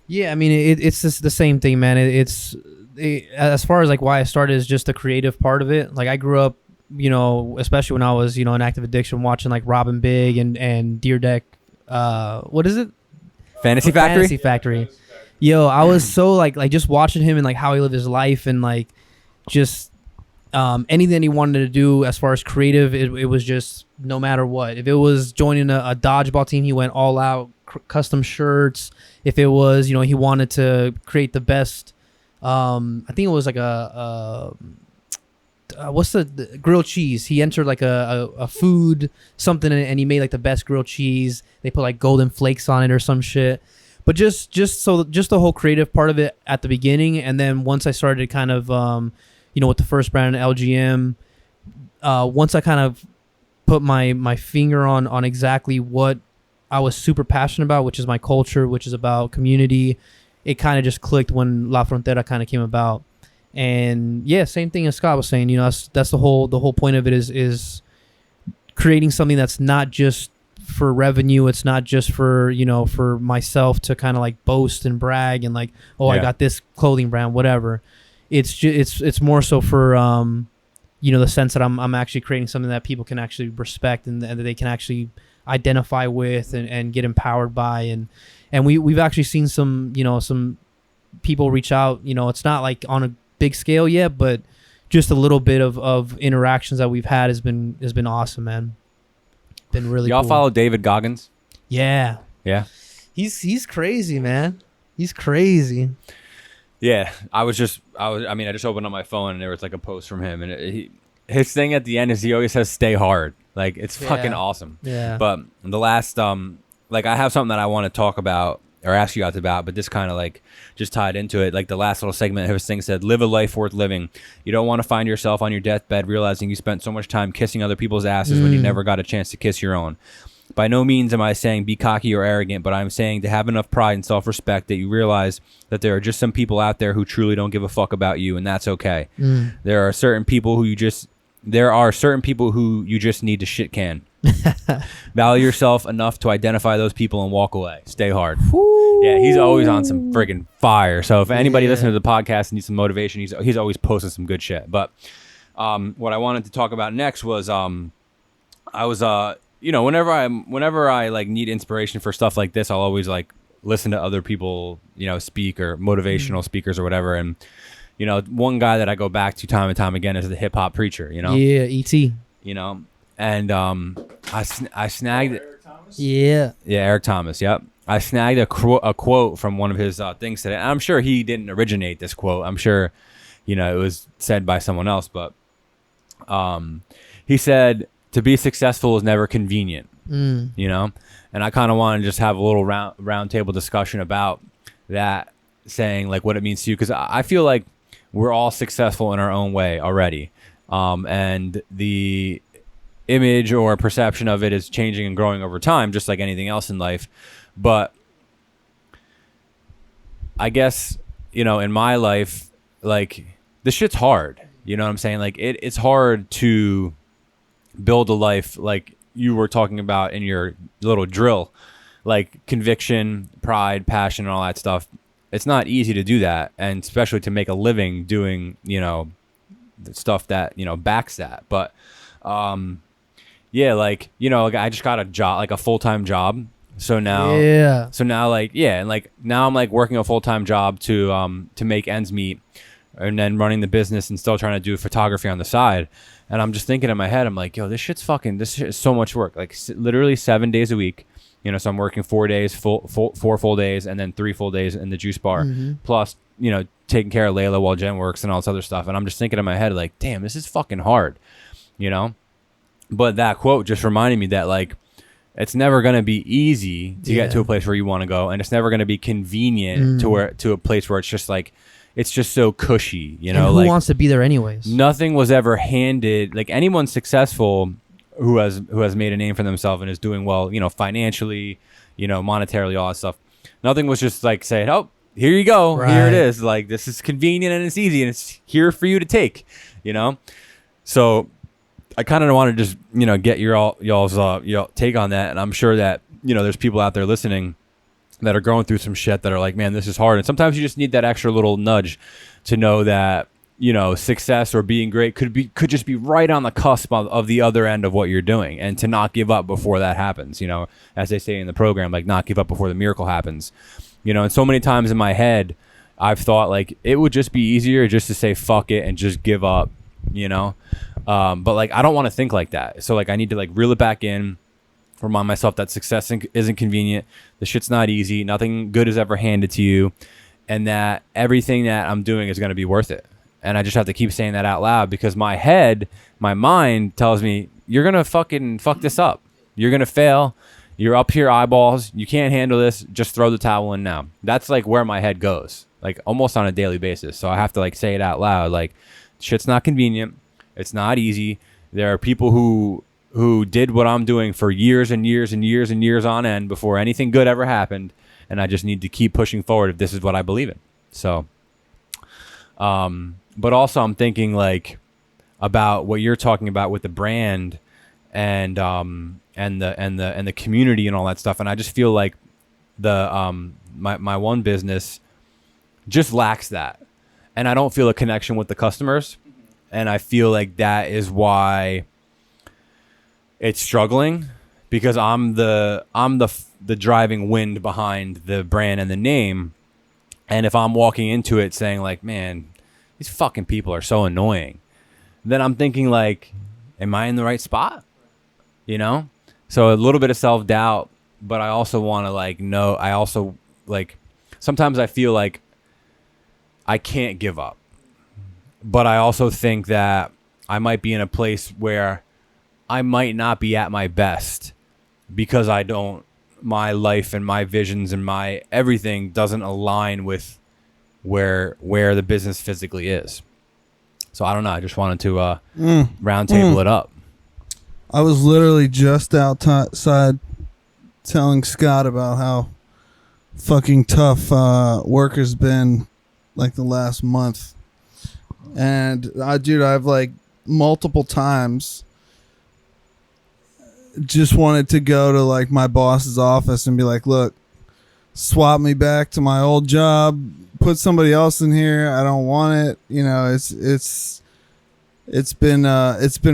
Yeah, I mean, it's just the same thing, man. As far as like why I started is just the creative part of it. Like I grew up, you know, especially when I was, you know, in active addiction, watching like Robin Big and Deer Deck. What is it? Fantasy Factory? Fantasy Factory. Yo, I was so like just watching him and like how he lived his life and like just anything he wanted to do as far as creative, it was just no matter what. If it was joining a dodgeball team, he went all out, custom shirts. If it was, you know, he wanted to create the best, I think it was like what's the grilled cheese? He entered like a food something and he made like the best grilled cheese. They put like golden flakes on it or some shit. But just the whole creative part of it at the beginning, and then once I started kind of you know, with the first brand LGM, once I kind of put my finger on exactly what I was super passionate about, which is my culture, which is about community, it kind of just clicked when La Frontera kind of came about. And yeah, same thing as Scott was saying, you know, that's the whole point of it is creating something that's not just for revenue. It's not just for, for myself to kind of like boast and brag and like, oh, I Yeah. got this clothing brand, whatever. It's more so for, the sense that I'm actually creating something that people can actually respect and that they can actually identify with and get empowered by. And we've actually seen some people reach out, it's not like on a big scale yet, but just a little bit of interactions that we've had has been awesome, man. Been really Y'all cool. follow David Goggins? Yeah. Yeah. He's crazy, man. He's crazy. Yeah, I just opened up my phone and there was like a post from him, and his thing at the end is he always says "stay hard." Like it's fucking Yeah. awesome. Yeah. But the last like I have something that I want to talk about or ask you guys about, but this kind of like just tied into it. Like the last little segment, his thing said, "Live a life worth living. You don't want to find yourself on your deathbed realizing you spent so much time kissing other people's asses when you never got a chance to kiss your own." By no means am I saying be cocky or arrogant, but I'm saying to have enough pride and self-respect that you realize that there are just some people out there who truly don't give a fuck about you, and that's okay. There are certain people who you just need to shit can. Value yourself enough to identify those people and walk away. Stay hard. Yeah, he's always on some friggin' fire. So if anybody listening to the podcast needs some motivation, he's always posting some good shit. But what I wanted to talk about next was whenever I like need inspiration for stuff like this, I'll always like listen to other people, speak or motivational speakers or whatever. And, one guy that I go back to time and time again is the hip hop preacher, Yeah, E.T. And I snagged Yeah. Eric Thomas. Yep. I snagged a quote from one of his things today. And I'm sure he didn't originate this quote. I'm sure, it was said by someone else, but he said, "To be successful is never convenient," and I kind of want to just have a little round table discussion about that, saying like what it means to you, because I feel like we're all successful in our own way already, and the image or perception of it is changing and growing over time, just like anything else in life. But I guess in my life, like this shit's hard. You know what I'm saying? Like it's hard to build a life like you were talking about in your little drill, like conviction, pride, passion, and all that stuff. It's not easy to do that, and especially to make a living doing the stuff that backs that. But like I just got a job, like a full-time job. So now now I'm like working a full-time job to make ends meet, and then running the business and still trying to do photography on the side. And I'm just thinking in my head, I'm like, yo, this shit is so much work. Like literally 7 days a week, so I'm working 4 days, 4 full days, and then 3 full days in the juice bar, plus, taking care of Layla while Jen works and all this other stuff. And I'm just thinking in my head, like, damn, this is fucking hard, But that quote just reminded me that like, it's never going to be easy to get to a place where you want to go. And it's never going to be convenient to a place where it's just like, it's just so cushy, And who like wants to be there anyways? nothing was ever handed. Like anyone successful who has made a name for themselves and is doing well, financially, monetarily, all that stuff. Nothing was just like saying, "Oh, here you go, here Right. it is." Like this is convenient and it's easy and it's here for you to take, So I kind of want to just get y'all's take on that, and I'm sure that there's people out there listening that are going through some shit that are like, man, this is hard. And sometimes you just need that extra little nudge to know that, success or being great could just be right on the cusp of the other end of what you're doing, and to not give up before that happens, as they say in the program, like not give up before the miracle happens, and so many times in my head, I've thought like it would just be easier just to say, fuck it and just give up, but like, I don't want to think like that. So like, I need to like reel it back in, remind myself that success isn't convenient. The shit's not easy. Nothing good is ever handed to you, and that everything that I'm doing is going to be worth it. And I just have to keep saying that out loud, because my mind tells me, you're going to fucking fuck this up. You're going to fail. You're up to your eyeballs. You can't handle this. Just throw the towel in now. That's like where my head goes, like almost on a daily basis. So I have to like say it out loud. Like, shit's not convenient. It's not easy. There are people who did what I'm doing for years and years and years and years on end before anything good ever happened. And I just need to keep pushing forward if this is what I believe in. So, but also I'm thinking like about what you're talking about with the brand the community and all that stuff. And I just feel like my one business just lacks that, and I don't feel a connection with the customers, and I feel like that is why it's struggling, because I'm the driving wind behind the brand and the name. And if I'm walking into it saying like, man, these fucking people are so annoying, then I'm thinking like, am I in the right spot? You know? So a little bit of self-doubt, but I also want to like know, I also like, sometimes I feel like I can't give up, but I also think that I might be in a place where I might not be at my best because my life and my visions and my everything doesn't align with where the business physically is. So I don't know. I just wanted to round table it up. I was literally just outside telling Scott about how fucking tough work has been like the last month. And I've like multiple times just wanted to go to like my boss's office and be like, look, swap me back to my old job, put somebody else in here. I don't want it. You know, it's been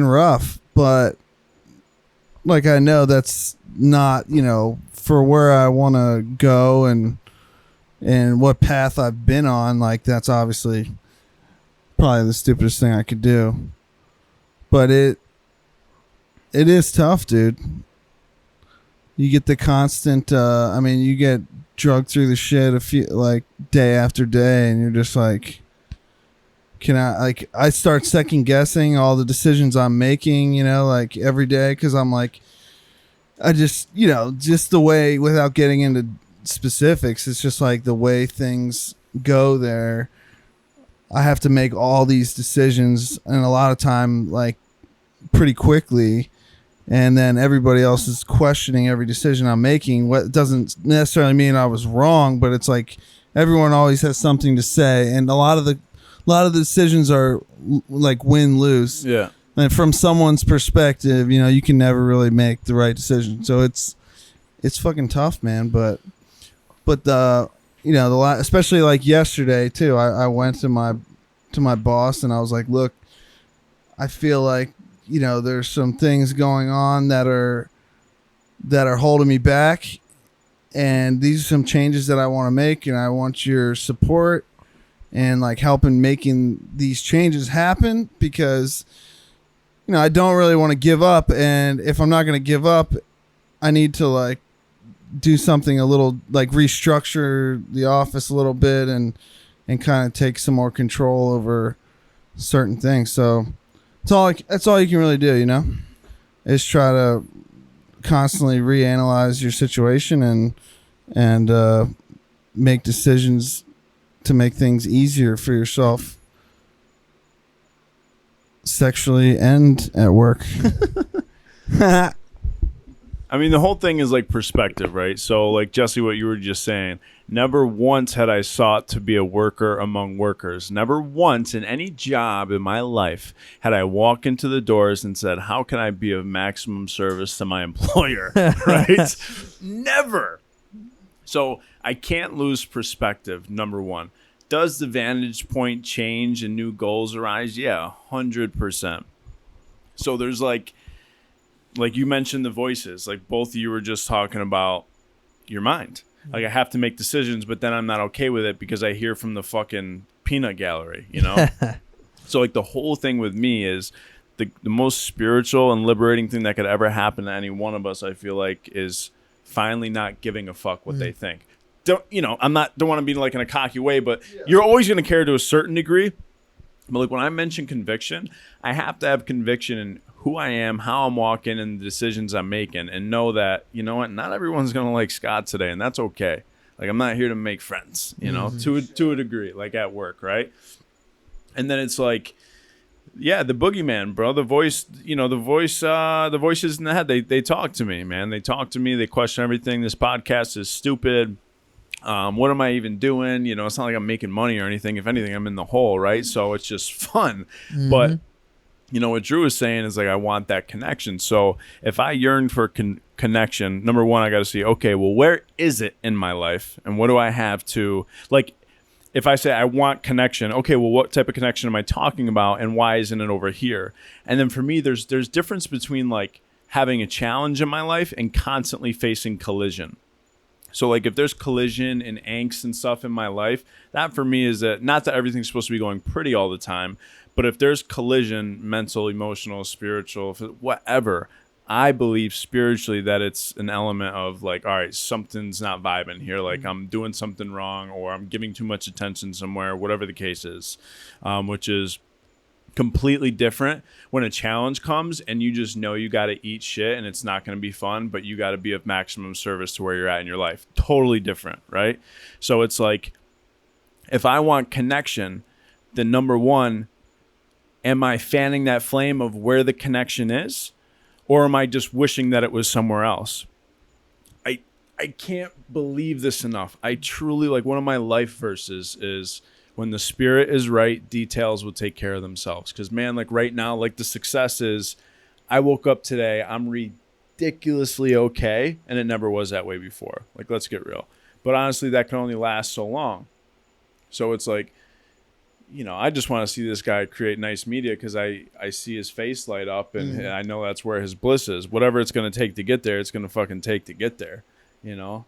rough, but like, I know that's not, you know, for where I want to go and what path I've been on. Like, that's obviously probably the stupidest thing I could do, but it is tough, dude. You get the constant, you get drugged through the shit like day after day, and you're just like, I start second guessing all the decisions I'm making, you know, like every day. 'Cause I'm like, I just, you know, just the way, without getting into specifics, it's just like the way things go there. I have to make all these decisions, and a lot of time, like, pretty quickly. And then everybody else is questioning every decision I'm making. What doesn't necessarily mean I was wrong, but it's like everyone always has something to say, and a lot of the decisions are like win-lose. Yeah. And from someone's perspective, you know, you can never really make the right decision. So it's fucking tough, man. But you know, especially like yesterday too, I went to my boss and I was like, look, I feel like, you know, there's some things going on that are holding me back, and these are some changes that I want to make, and I want your support and like helping making these changes happen, because, you know, I don't really want to give up, and if I'm not going to give up, I need to like do something a little, like restructure the office a little bit and kind of take some more control over certain things. So that's all you can really do, you know, is try to constantly reanalyze your situation and make decisions to make things easier for yourself, sexually and at work. I mean, the whole thing is like perspective, right? So like, Jesse, what you were just saying, never once had I sought to be a worker among workers. Never once in any job in my life had I walked into the doors and said, how can I be of maximum service to my employer? Right? Never. So I can't lose perspective, number one. Does the vantage point change and new goals arise? Yeah, 100%. So there's like you mentioned the voices, like both of you were just talking about your mind. Like, I have to make decisions, but then I'm not okay with it because I hear from the fucking peanut gallery, you know? So like the whole thing with me is the most spiritual and liberating thing that could ever happen to any one of us, I feel like, is finally not giving a fuck what they think. Don't want to be like in a cocky way, but you're always going to care to a certain degree. But like, when I mention conviction, I have to have conviction in who I am, how I'm walking, and the decisions I'm making, and know that, you know what, not everyone's going to like Scott today, and that's okay. Like, I'm not here to make friends, you know, to a degree, like at work, right? And then it's like, yeah, the boogeyman, bro, the voices in the head, they talk to me, man. They talk to me, they question everything. This podcast is stupid. What am I even doing? You know, it's not like I'm making money or anything. If anything, I'm in the hole, right? So it's just fun. But you know, what Drew was saying is like, I want that connection. So if I yearn for connection, number one, I got to see, okay, well, where is it in my life? And what do I have to, like, if I say I want connection, okay, well, what type of connection am I talking about, and why isn't it over here? And then for me, there's difference between like having a challenge in my life and constantly facing collision. So like if there's collision and angst and stuff in my life, that for me is that, not that everything's supposed to be going pretty all the time, but if there's collision, mental, emotional, spiritual, whatever, I believe spiritually that it's an element of like, all right, something's not vibing here. Like I'm doing something wrong, or I'm giving too much attention somewhere, whatever the case is, which is completely different when a challenge comes and you just know you got to eat shit and it's not going to be fun, but you got to be of maximum service to where you're at in your life. Totally different, right? So it's like, if I want connection, then number one, am I fanning that flame of where the connection is? Or am I just wishing that it was somewhere else? I can't believe this enough. I truly, like, one of my life verses is, when the spirit is right, details will take care of themselves. Because, man, like right now, like the success is, I woke up today, I'm ridiculously okay, and it never was that way before. Like, let's get real. But honestly, that can only last so long. So it's like, you know, I just want to see this guy create nice media because I see his face light up, and I know that's where his bliss is. Whatever it's going to take to get there, it's going to fucking take to get there, you know?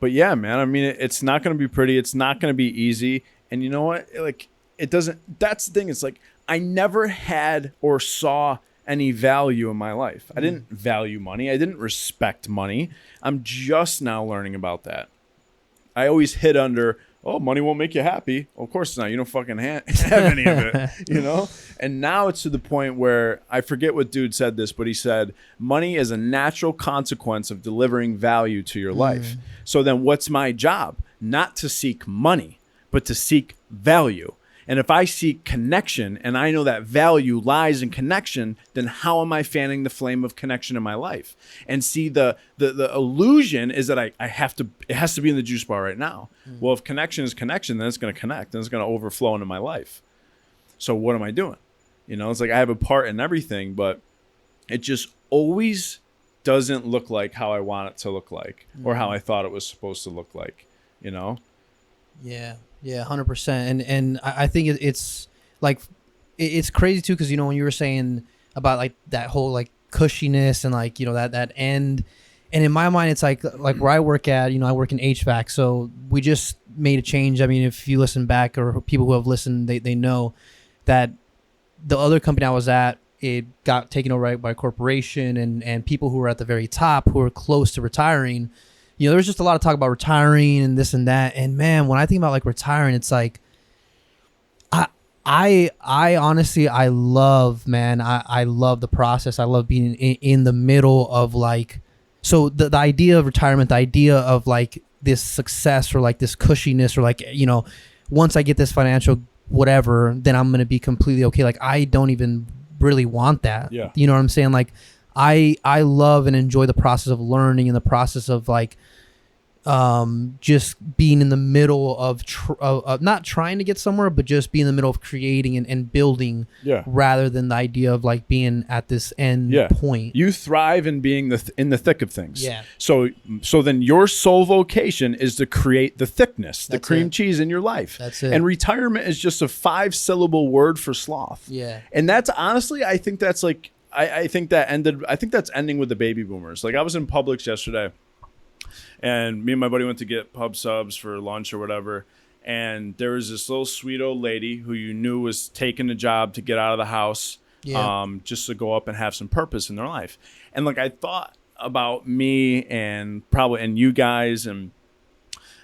But yeah, man, I mean, it's not going to be pretty. It's not going to be easy. And you know what? Like, it doesn't, that's the thing. It's like, I never had or saw any value in my life. I didn't value money. I didn't respect money. I'm just now learning about that. I always hid under, oh, money won't make you happy. Well, of course not. You don't fucking have any of it, you know? And now it's to the point where, I forget what dude said this, but he said, money is a natural consequence of delivering value to your life. So then what's my job? Not to seek money, but to seek value. And if I seek connection and I know that value lies in connection, then how am I fanning the flame of connection in my life? And see, the illusion is that I have to, it has to be in the juice bar right now. Well, if connection is connection, then it's going to connect and it's going to overflow into my life. So what am I doing? You know, it's like I have a part in everything, but it just always doesn't look like how I want it to look like, or how I thought it was supposed to look like, you know? Yeah. Yeah, 100%. And I think it's like, it's crazy too, because, you know, when you were saying about like that whole like cushiness and like, you know, that end, and in my mind, it's like where I work at, you know, I work in HVAC. So we just made a change. I mean, if you listen back, or people who have listened, they know that the other company I was at, it got taken over by a corporation, and people who were at the very top, who were close to retiring, you know, there's just a lot of talk about retiring and this and that. And man, when I think about like retiring, it's like, I honestly, I love the process. I love being in the middle of like, so the idea of retirement, the idea of like this success, or like this cushiness, or like, you know, once I get this financial whatever, then I'm going to be completely okay. Like, I don't even really want that. Yeah. You know what I'm saying? Like, I love and enjoy the process of learning, and the process of like, just being in the middle of not trying to get somewhere, but just being in the middle of creating and building, rather than the idea of like being at this end point. You thrive in being in the thick of things. Yeah. So then your sole vocation is to create the thickness, the cream cheese in your life. That's it. And retirement is just a 5-syllable word for sloth. Yeah. And that's honestly, I think that's like, I think that's ending with the baby boomers. Like, I was in Publix yesterday, and me and my buddy went to get pub subs for lunch or whatever. And there was this little sweet old lady who you knew was taking a job to get out of the house, just to go up and have some purpose in their life. And like, I thought about me and you guys, and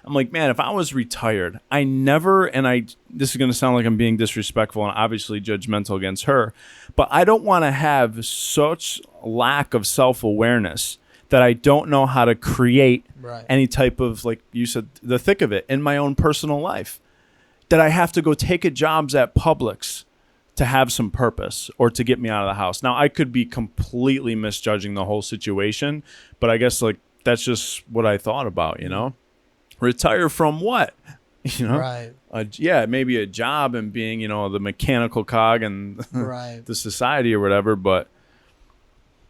I'm like, man, if I was retired, this is going to sound like I'm being disrespectful and obviously judgmental against her, but I don't want to have such lack of self-awareness that I don't know how to create any type of, like you said, the thick of it in my own personal life, that I have to go take jobs at Publix to have some purpose or to get me out of the house. Now, I could be completely misjudging the whole situation, but I guess like that's just what I thought about, you know? Retire from what? you know, Right. Yeah, maybe a job and being, you know, the mechanical cog and Right. the society or whatever. But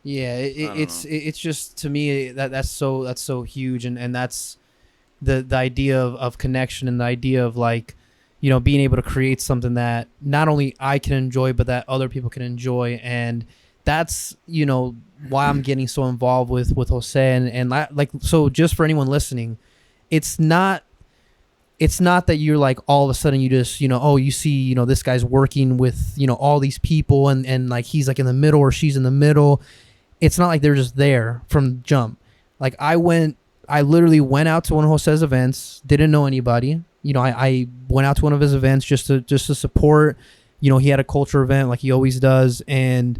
Yeah, don't it's just, to me, that's so huge, and that's the idea of connection, and the idea of, like, you know, being able to create something that not only I can enjoy but that other people can enjoy. And that's, you know, why I'm getting so involved with Jose, and like, so just for anyone listening, it's not that you're like, all of a sudden you just, you know, oh, you see, you know, this guy's working with, you know, all these people, and like he's like in the middle or she's in the middle. It's not like they're just there from jump. Like, I literally went out to one of Jose's events, didn't know anybody. You know, I went out to one of his events just to support. You know, he had a culture event like he always does, and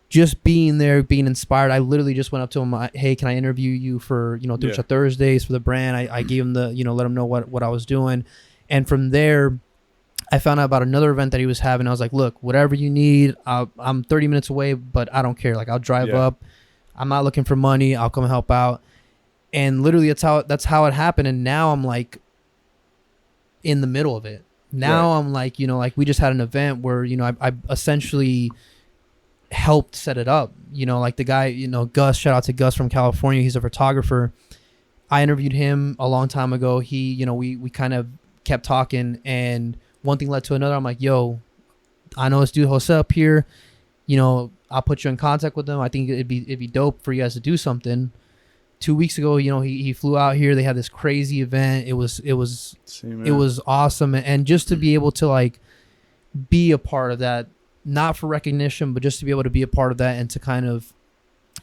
just being there, being inspired. I literally just went up to him, hey, can I interview you for, you know, Ducha Thursdays for the brand? I gave him the, you know, let him know what I was doing. And from there, I found out about another event that he was having. I was like, look, whatever you need, I'm 30 minutes away, but I don't care. Like, I'll drive up. I'm not looking for money. I'll come help out. And literally that's how it happened. And now I'm like in the middle of it. Now I'm like, you know, like, we just had an event where, you know, I essentially helped set it up. You know, like, the guy, you know, Gus, shout out to Gus from California. He's a photographer. I interviewed him a long time ago. He, you know, we kind of kept talking, and one thing led to another. I'm like, yo, I know this dude Jose up here. You know, I'll put you in contact with him. I think it'd be dope for you guys to do something. 2 weeks ago, you know, he flew out here. They had this crazy event. It was awesome, and just to be able to, like, be a part of that, not for recognition, but just to be able to be a part of that, and to kind of,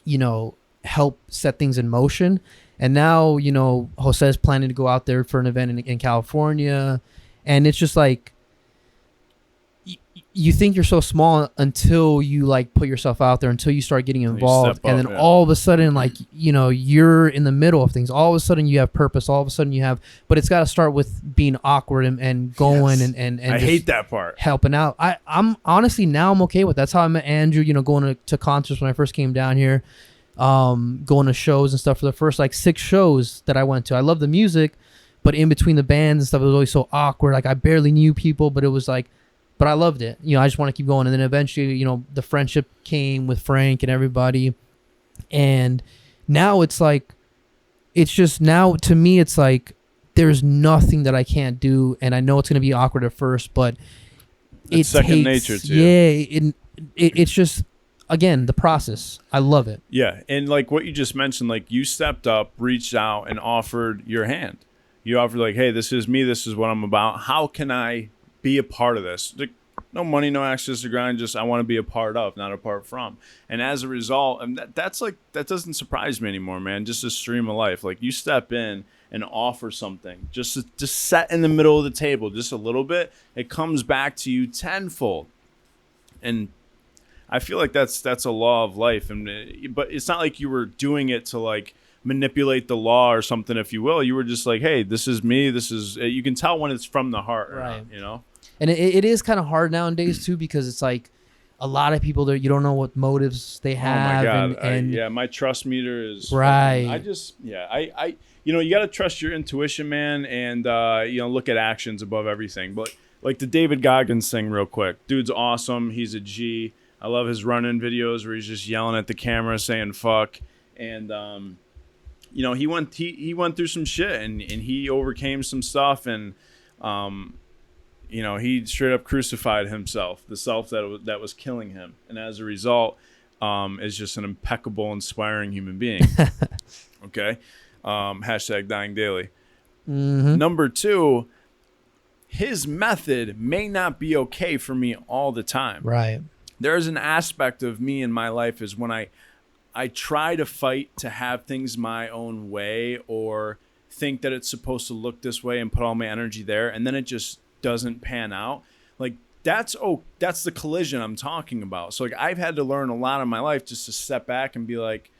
you know, help set things in motion. And now, you know, Jose is planning to go out there for an event in California, and it's just like, you think you're so small until you, like, put yourself out there, until you start getting involved, and then all of a sudden, like, you know, you're in the middle of things. All of a sudden you have purpose. All of a sudden you have, but it's got to start with being awkward and going and I hate that part. Helping out. I'm honestly, now I'm okay with that. That's how I met Andrew, you know, going to concerts when I first came down here, going to shows and stuff. For the first, like, 6 shows that I went to, I love the music, but in between the bands and stuff, it was always so awkward. Like, I barely knew people, but it was like, but I loved it. You know, I just want to keep going. And then eventually, you know, the friendship came with Frank and everybody. And now it's like, it's just, now to me, it's like, there's nothing that I can't do. And I know it's going to be awkward at first, but it's second nature to you. Yeah. It's just, again, the process. I love it. Yeah. And like what you just mentioned, like, you stepped up, reached out, and offered your hand. You offered, like, hey, this is me. This is what I'm about. How can I be a part of this? Like, no money, no access to grind, just I want to be a part of, not apart from. And as a result, and that's like, that doesn't surprise me anymore, man. Just a stream of life. Like, you step in and offer something, just set in the middle of the table just a little bit, it comes back to you tenfold. And I feel like that's a law of life. And but it's not like you were doing it to, like, manipulate the law or something, if you will. You were just like, hey, this is me. This is, you can tell when it's from the heart, right? You know. And it is kind of hard nowadays too, because it's like a lot of people there, you don't know what motives they have. Oh my God. And my trust meter is right. I you know, you got to trust your intuition, man, and you know, look at actions above everything. But like the David Goggins thing, real quick, dude's awesome. He's a G. I love his run-in videos where he's just yelling at the camera, saying "fuck," and you know, he went through some shit, and he overcame some stuff, and you know, he straight up crucified himself, the self that was killing him, and as a result, is just an impeccable, inspiring human being. Okay, hashtag dying daily. Mm-hmm. Number 2, his method may not be okay for me all the time. Right. There's an aspect of me in my life is when I try to fight to have things my own way, or think that it's supposed to look this way and put all my energy there, and then it just doesn't pan out. Like, that's the collision I'm talking about. So, like, I've had to learn a lot in my life just to step back and be like,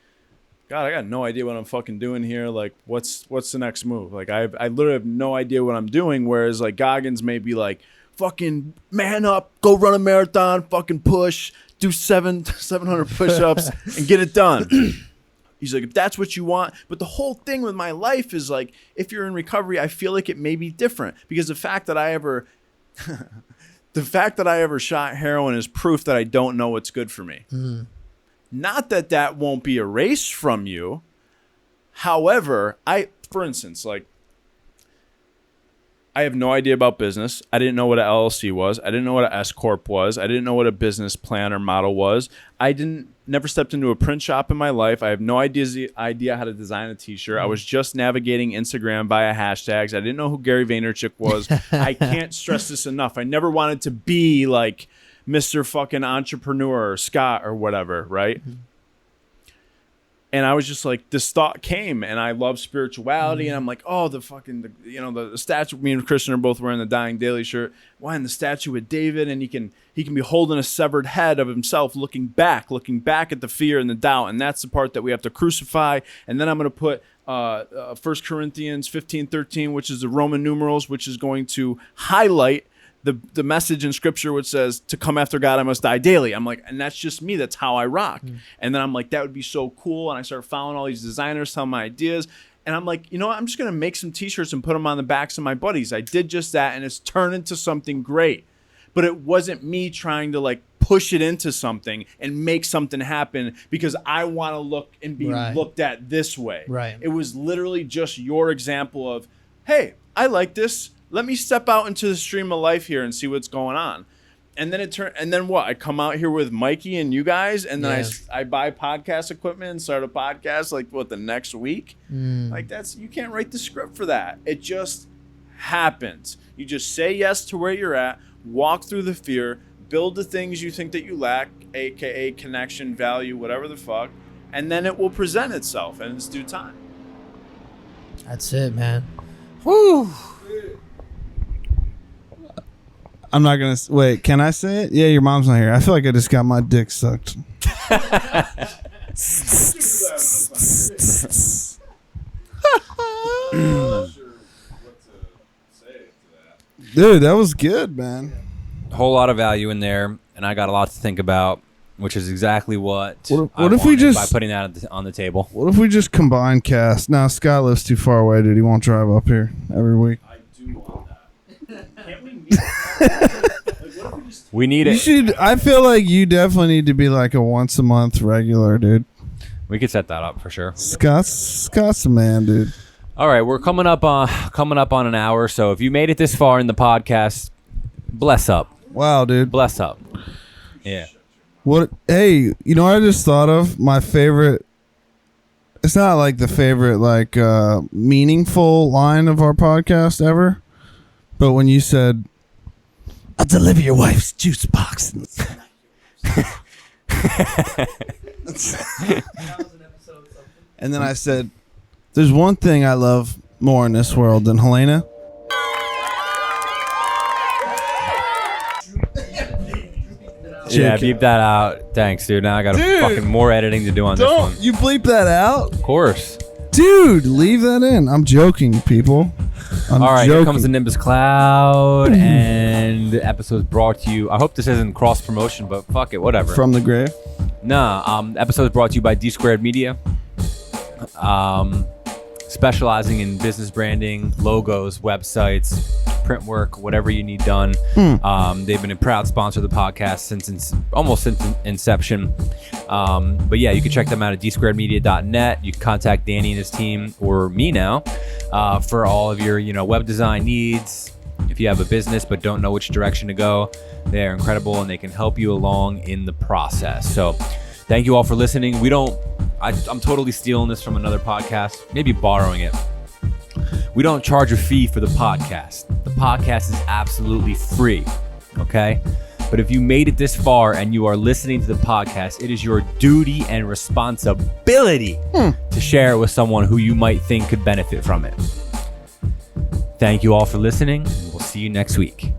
God, I got no idea what I'm fucking doing here. Like, what's the next move? Like, I literally have no idea what I'm doing. Whereas, like, Goggins may be like, fucking man up, go run a marathon, fucking push, do 700 push-ups and get it done. He's like, if that's what you want. But the whole thing with my life is like, if you're in recovery, I feel like it may be different, because the fact that I ever shot heroin is proof that I don't know what's good for me. Not that that won't be erased from you. However, for instance, like, I have no idea about business. I didn't know what an LLC was. I didn't know what an S Corp was. I didn't know what a business plan or model was. I never stepped into a print shop in my life. I have no idea how to design a t-shirt. I was just navigating Instagram via hashtags. I didn't know who Gary Vaynerchuk was. I can't stress this enough. I never wanted to be like Mr. fucking entrepreneur or Scott or whatever, right? And I was just like, this thought came, and I love spirituality, and I'm like, oh, the statue. Me and Christian are both wearing the Dying Daily shirt. Why in the statue with David, and he can be holding a severed head of himself, looking back at the fear and the doubt, and that's the part that we have to crucify. And then I'm going to put 1 Corinthians 15:13, which is the Roman numerals, which is going to highlight the message in scripture which says, to come after God, I must die daily. I'm like, and that's just me. That's how I rock. And then I'm like, that would be so cool. And I started following all these designers, telling my ideas. And I'm like, you know what? I'm just going to make some t-shirts and put them on the backs of my buddies. I did just that, and it's turned into something great. But it wasn't me trying to like push it into something and make something happen because I want to look and be looked at this way. Right. It was literally just your example of, hey, I like this. Let me step out into the stream of life here and see what's going on. And then I come out here with Mikey and you guys, and then I buy podcast equipment and start a podcast like the next week. Like you can't write the script for that. It just happens. You just say yes to where you're at, walk through the fear, build the things you think that you lack, aka connection, value, whatever the fuck, and then it will present itself in its due time. That's it, man. Woo. I'm not going to... Wait, can I say it? Yeah, your mom's not here. I feel like I just got my dick sucked. Dude, that was good, man. A whole lot of value in there, and I got a lot to think about, which is exactly what if we just... by putting that on the table. What if we just combine cast? Now, Scott lives too far away, dude. He won't drive up here every week. I do want that. Can't we meet? We need it. You should. I feel like you definitely need to be like a once a month regular, dude. We could set that up for sure. Scott's the man, dude. All right, we're coming up on an hour. So if you made it this far in the podcast, bless up. Wow, dude. Bless up. Yeah. What? Hey, you know what I just thought of? My favorite. It's not like the favorite like meaningful line of our podcast ever, but when you said, "I'll deliver your wife's juice box." And then I said, "There's one thing I love more in this world than Helena." Yeah, beep that out. Thanks, dude. Now I got fucking more editing to do on this one. Don't you bleep that out? Of course. Dude, leave that in. I'm joking, people. All right, here comes the Nimbus Cloud, and the episode's brought to you. I hope this isn't cross promotion, but fuck it, whatever. From the grave? Nah, episode's brought to you by D Squared Media. Specializing in business branding, logos, websites, print work, whatever you need done. They've been a proud sponsor of the podcast since almost since inception. But yeah, you can check them out at dsquaredmedia.net. You can contact Danny and his team, or me now, for all of your web design needs. If you have a business but don't know which direction to go, they're incredible and they can help you along in the process. So thank you all for listening. I'm totally stealing this from another podcast, maybe borrowing it. We don't charge a fee for the podcast. The podcast is absolutely free, okay? But if you made it this far and you are listening to the podcast, it is your duty and responsibility to share it with someone who you might think could benefit from it. Thank you all for listening. We'll see you next week.